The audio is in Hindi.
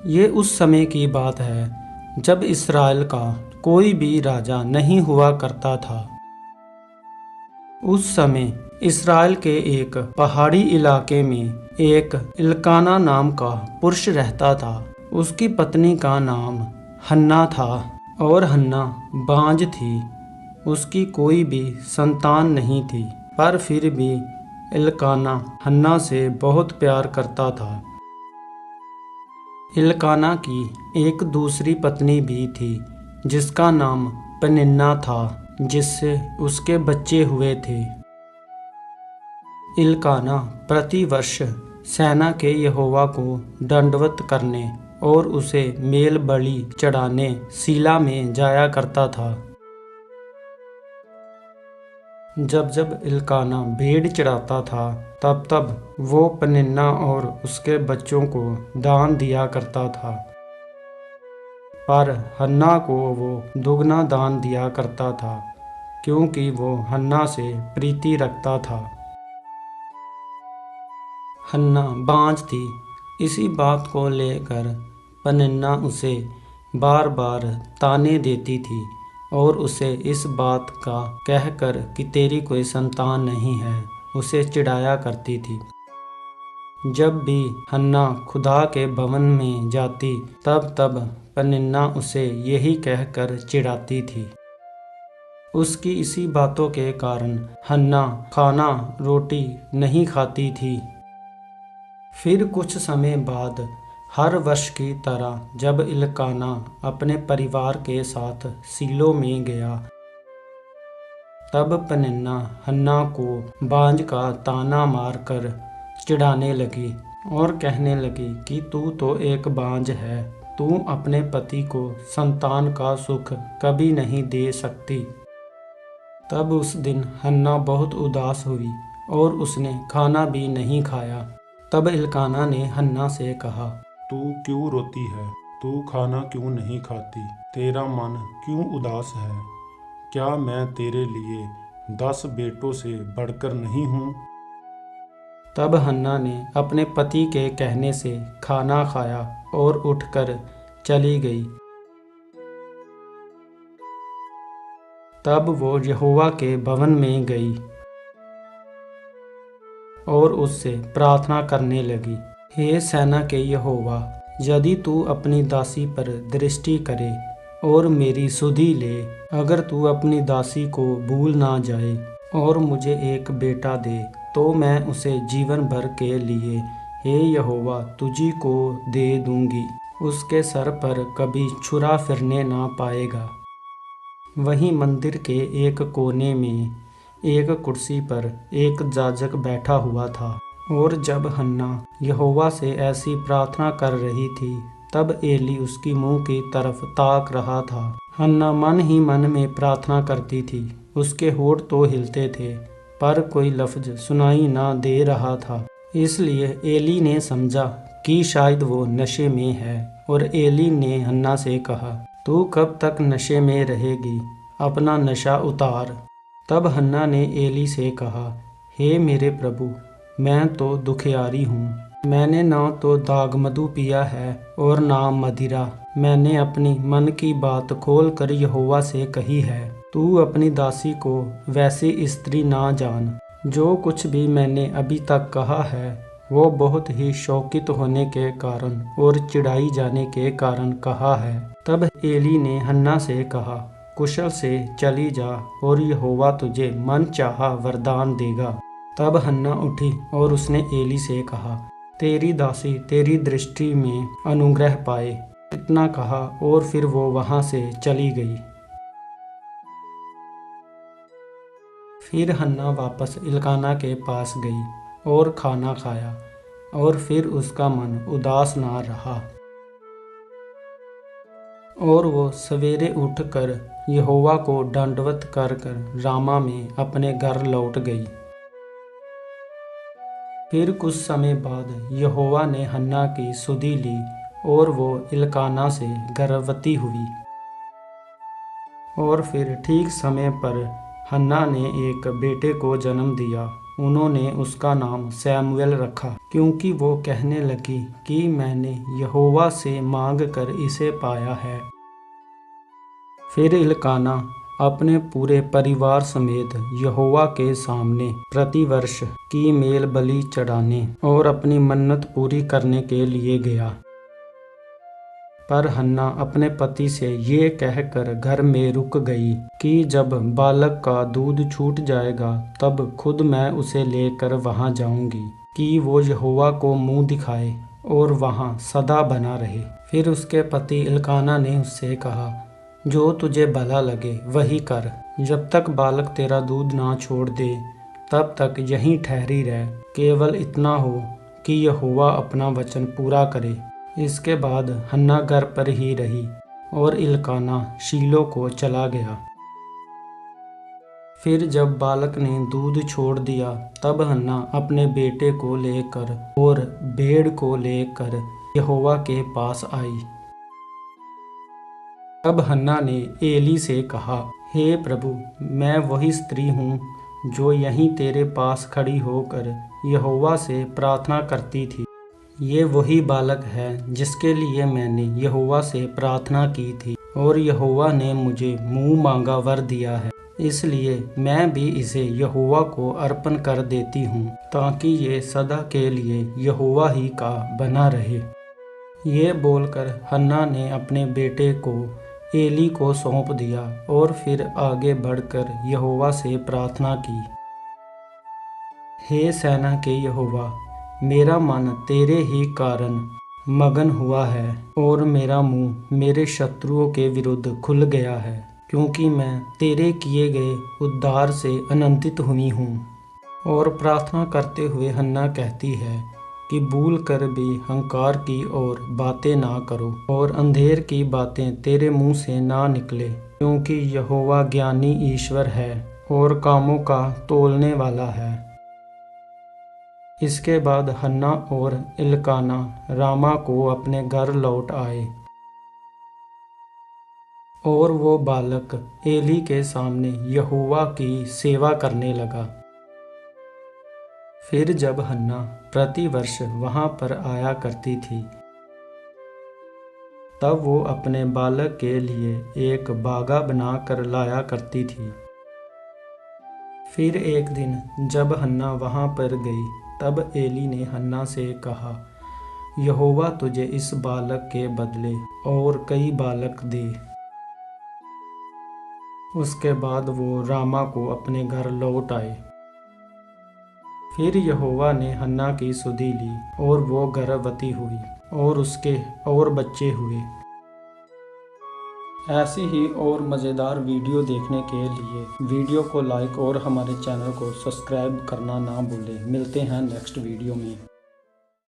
ये उस समय की बात है जब इस्राएल का कोई भी राजा नहीं हुआ करता था। उस समय इस्राएल के एक पहाड़ी इलाके में एक इल्काना नाम का पुरुष रहता था। उसकी पत्नी का नाम हन्ना था और हन्ना बांझ थी। उसकी कोई भी संतान नहीं थी, पर फिर भी इल्काना हन्ना से बहुत प्यार करता था। इल्काना की एक दूसरी पत्नी भी थी जिसका नाम पनिन्ना था, जिससे उसके बच्चे हुए थे। इल्काना प्रतिवर्ष सेना के यहोवा को दंडवत करने और उसे मेल बलि चढ़ाने सीला में जाया करता था। जब जब इल्काना भेड़ चढ़ाता था तब तब वो पनिन्ना और उसके बच्चों को दान दिया करता था, पर हन्ना को वो दुगना दान दिया करता था क्योंकि वो हन्ना से प्रीति रखता था। हन्ना बांझ थी। इसी बात को लेकर पनिन्ना उसे बार बार ताने देती थी और उसे इस बात का कहकर कि तेरी कोई संतान नहीं है, उसे चिढ़ाया करती थी। जब भी हन्ना खुदा के भवन में जाती तब तब पनिन्ना उसे यही कहकर चिढ़ाती थी। उसकी इसी बातों के कारण हन्ना खाना रोटी नहीं खाती थी। फिर कुछ समय बाद हर वर्ष की तरह जब इल्काना अपने परिवार के साथ सीलो में गया, तब पनिन्ना हन्ना को बांझ का ताना मारकर चिढ़ाने लगी और कहने लगी कि तू तो एक बांझ है, तू अपने पति को संतान का सुख कभी नहीं दे सकती। तब उस दिन हन्ना बहुत उदास हुई और उसने खाना भी नहीं खाया। तब इल्काना ने हन्ना से कहा, तू क्यों रोती है? तू खाना क्यों नहीं खाती? तेरा मन क्यों उदास है? क्या मैं तेरे लिए 10 बेटों से बढ़कर नहीं हूँ? तब हन्ना ने अपने पति के कहने से खाना खाया और उठकर चली गई। तब वो यहोवा के भवन में गई और उससे प्रार्थना करने लगी, हे सेना के यहोवा, यदि तू अपनी दासी पर दृष्टि करे और मेरी सुधि ले, अगर तू अपनी दासी को भूल ना जाए और मुझे एक बेटा दे, तो मैं उसे जीवन भर के लिए हे यहोवा तुझी को दे दूंगी। उसके सर पर कभी छुरा फिरने ना पाएगा। वहीं मंदिर के एक कोने में एक कुर्सी पर एक याजक बैठा हुआ था, और जब हन्ना यहोवा से ऐसी प्रार्थना कर रही थी तब एली उसकी मुंह की तरफ ताक रहा था। हन्ना मन ही मन में प्रार्थना करती थी। उसके होंठ तो हिलते थे पर कोई लफ्ज सुनाई ना दे रहा था। इसलिए एली ने समझा कि शायद वो नशे में है, और एली ने हन्ना से कहा, तू कब तक नशे में रहेगी? अपना नशा उतार। तब हन्ना ने एली से कहा, हे मेरे प्रभु, मैं तो दुखियारी हूँ। मैंने ना तो दागमधु पिया है और ना मदिरा। मैंने अपनी मन की बात खोल कर यहोवा से कही है। तू अपनी दासी को वैसी स्त्री ना जान। जो कुछ भी मैंने अभी तक कहा है वो बहुत ही शौकित होने के कारण और चिढ़ाई जाने के कारण कहा है। तब एली ने हन्ना से कहा, कुशल से चली जा और यहोवा तुझे मन चाहा वरदान देगा। तब हन्ना उठी और उसने एली से कहा, तेरी दासी तेरी दृष्टि में अनुग्रह पाए। इतना कहा और फिर वो वहां से चली गई। फिर हन्ना वापस इल्काना के पास गई और खाना खाया, और फिर उसका मन उदास ना रहा, और वो सवेरे उठकर यहोवा को दंडवत कर कर रामा में अपने घर लौट गई। फिर कुछ समय बाद यहोवा ने हन्ना की सुधि ली और वो इल्काना से गर्भवती हुई। और फिर ठीक समय पर हन्ना ने एक बेटे को जन्म दिया उन्होंने उसका नाम सैमुएल रखा, क्योंकि वो कहने लगी कि मैंने यहोवा से मांग कर इसे पाया है। फिर इल्काना अपने पूरे परिवार समेत यहोवा के सामने प्रतिवर्ष की मेल बलि चढ़ाने और अपनी मन्नत पूरी करने के लिए गया। पर हन्ना अपने पति से ये कहकर घर में रुक गई कि जब बालक का दूध छूट जाएगा तब खुद मैं उसे लेकर वहां जाऊंगी कि वो यहोवा को मुंह दिखाए और वहां सदा बना रहे। फिर उसके पति इल्काना ने उससे कहा, जो तुझे भला लगे वही कर, जब तक बालक तेरा दूध ना छोड़ दे तब तक यहीं ठहरी रह, केवल इतना हो कि यहोवा अपना वचन पूरा करे। इसके बाद हन्ना घर पर ही रही और इल्काना शीलो को चला गया। फिर जब बालक ने दूध छोड़ दिया तब हन्ना अपने बेटे को लेकर और भेड़ को लेकर यहोवा के पास आई। तब हन्ना ने एली से कहा, हे प्रभु, मैं वही स्त्री हूँ जो यहीं तेरे पास खड़ी होकर यहोवा से प्रार्थना करती थी। ये वही बालक है जिसके लिए मैंने यहोवा से प्रार्थना की थी और यहोवा ने मुझे मुंह मांगा वर दिया है, इसलिए मैं भी इसे यहोवा को अर्पण कर देती हूँ ताकि ये सदा के लिए यहोवा ही का बना रहे। ये बोलकर हन्ना ने अपने बेटे को एली को सौंप दिया और फिर आगे बढ़कर यहोवा से प्रार्थना की। हे सेना के यहोवा, मेरा मन तेरे ही कारण मगन हुआ है और मेरा मुंह मेरे शत्रुओं के विरुद्ध खुल गया है, क्योंकि मैं तेरे किए गए उद्धार से आनंदित हुई हूँ। और प्रार्थना करते हुए हन्ना कहती है कि भूल कर भी हंकार की और बातें ना करो और अंधेर की बातें तेरे मुंह से ना निकले, क्योंकि यहोवा ज्ञानी ईश्वर है और कामों का तोलने वाला है। इसके बाद हन्ना और इल्काना रामा को अपने घर लौट आए और वो बालक एली के सामने यहोवा की सेवा करने लगा। फिर जब हन्ना प्रतिवर्ष वहां पर आया करती थी तब वो अपने बालक के लिए एक बागा बनाकर लाया करती थी। फिर एक दिन जब हन्ना वहां पर गई तब एली ने हन्ना से कहा, यहोवा तुझे इस बालक के बदले और कई बालक दे। उसके बाद वो रामा को अपने घर लौट आए। फिर यहोवा ने हन्ना की सुधि ली और वो गर्भवती हुई और उसके और बच्चे हुए। ऐसी ही और मज़ेदार वीडियो देखने के लिए वीडियो को लाइक और हमारे चैनल को सब्सक्राइब करना ना भूलें। मिलते हैं नेक्स्ट वीडियो में।